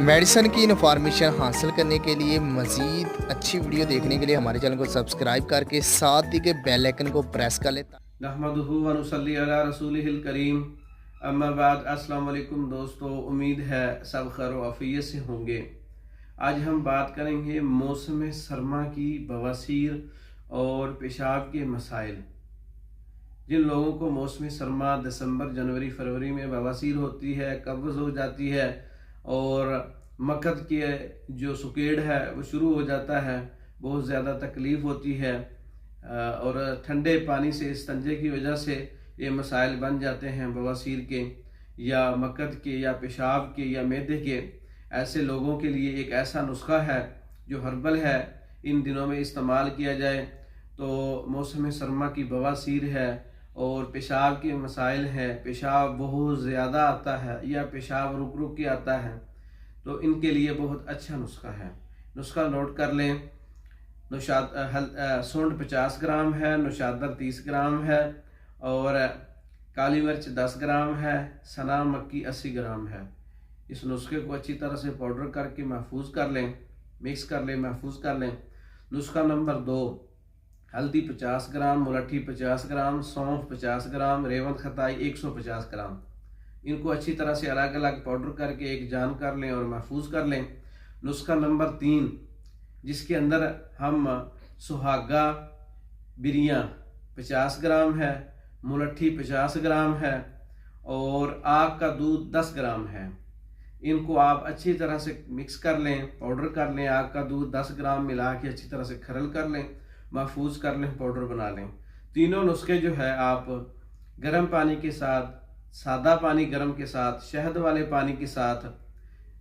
Medicine की information हासिल करने के लिए मज़ीद अच्छी वीडियो देखने के लिए हमारे चैनल को सब्सक्राइब करके साथ ही के बेल आइकन को प्रेस कर लें। नहमदुहु व नुसल्ली अला रसूलिहिल करीम। अम्मा बाद, अस्सलाम वालेकुम दोस्तों, उम्मीद है सब खैर व आफियत से होंगे। आज हम बात करेंगे मौसम सरमा की बवासीर और पेशाब के मसाइल। जिन लोगों को मौसम सरमा दिसंबर जनवरी फरवरी में बवासीर होती है, कब्ज़ हो जाती है और मकद के जो सुकेड़ है वो शुरू हो जाता है, बहुत ज़्यादा तकलीफ़ होती है और ठंडे पानी से इस्तंजे की वजह से ये मसाइल बन जाते हैं बवासीर के या मकद के या पेशाब के या मैदे के। ऐसे लोगों के लिए एक ऐसा नुस्खा है जो हर्बल है, इन दिनों में इस्तेमाल किया जाए तो मौसम सरमा की बवासीर है और पेशाब के मसाइल हैं, पेशाब बहुत ज़्यादा आता है या पेशाब रुक रुक के आता है, तो इनके लिए बहुत अच्छा नुस्खा है। नुस्खा नोट कर लें। सूंड 50 ग्राम है, नुशादर 30 ग्राम है और काली मिर्च 10 ग्राम है, सना मक्की 80 ग्राम है। इस नुस्खे को अच्छी तरह से पाउडर करके महफूज कर लें, मिक्स कर लें, महफूज कर लें। नुस्खा नंबर 2, हल्दी 50 ग्राम, मुलट्ठी 50 ग्राम, सौंफ 50 ग्राम, रेवंत खताई 150 ग्राम। इनको अच्छी तरह से अलग अलग पाउडर करके एक जान कर लें और महफूज कर लें। नुस्खा नंबर 3, जिसके अंदर हम सुहागा बिरियाँ 50 ग्राम है, मुलट्ठी 50 ग्राम है और आग का दूध 10 ग्राम है। इनको आप अच्छी तरह से मिक्स कर लें, पाउडर कर लें। आग का दूध 10 ग्राम मिला के अच्छी तरह से खरल कर लें, महफूज कर लें, पाउडर बना लें। तीनों नुस्खे जो है आप गर्म पानी के साथ, सादा पानी गर्म के साथ, शहद वाले पानी के साथ,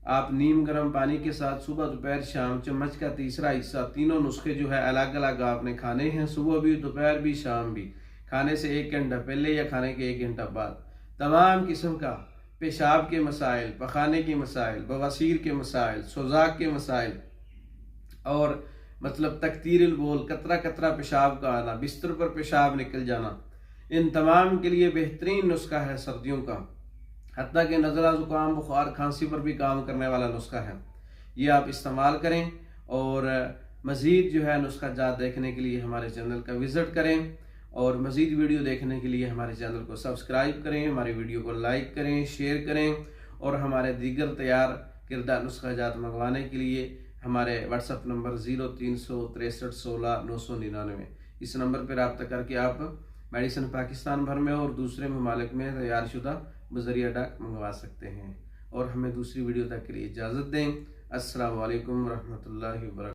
आप नीम गर्म पानी के साथ सुबह दोपहर शाम चम्मच का तीसरा हिस्सा, तीनों नुस्खे जो है अलग अलग आपने खाने हैं, सुबह भी, दोपहर भी, शाम भी। खाने से 1 घंटा पहले या खाने के 1 घंटा बाद। तमाम किस्म का पेशाब के मसाइल, पखाने के मसाइल, बवासीर के मसाइल, सोजाक के मसाइल और मतलब तकतीरुल बोल, कतरा कतरा पेशाब का आना, बिस्तर पर पेशाब निकल जाना, इन तमाम के लिए बेहतरीन नुस्खा है सर्दियों का। हत्ता कि नज़ला, ज़ुकाम, बुखार, खांसी पर भी काम करने वाला नुस्खा है। ये आप इस्तेमाल करें और मज़ीद जो है नुस्खा जात देखने के लिए हमारे चैनल का विज़िट करें और मज़ीद वीडियो देखने के लिए हमारे चैनल को सब्सक्राइब करें, हमारी वीडियो को लाइक करें, शेयर करें और हमारे दीगर तैयार किरदा नुस्खा जात मंगवाने के लिए हमारे व्हाट्सअप नंबर 0363 16 999, इस नंबर पर रब्ता करके आप मेडिसिन पाकिस्तान भर में और दूसरे ममालिक में तैयार शुदा बज़रिया डाक मंगवा सकते हैं। और हमें दूसरी वीडियो तक के लिए इजाज़त दें। अस्सलाम वालेकुम रहमतुल्लाहि व बरकातहू।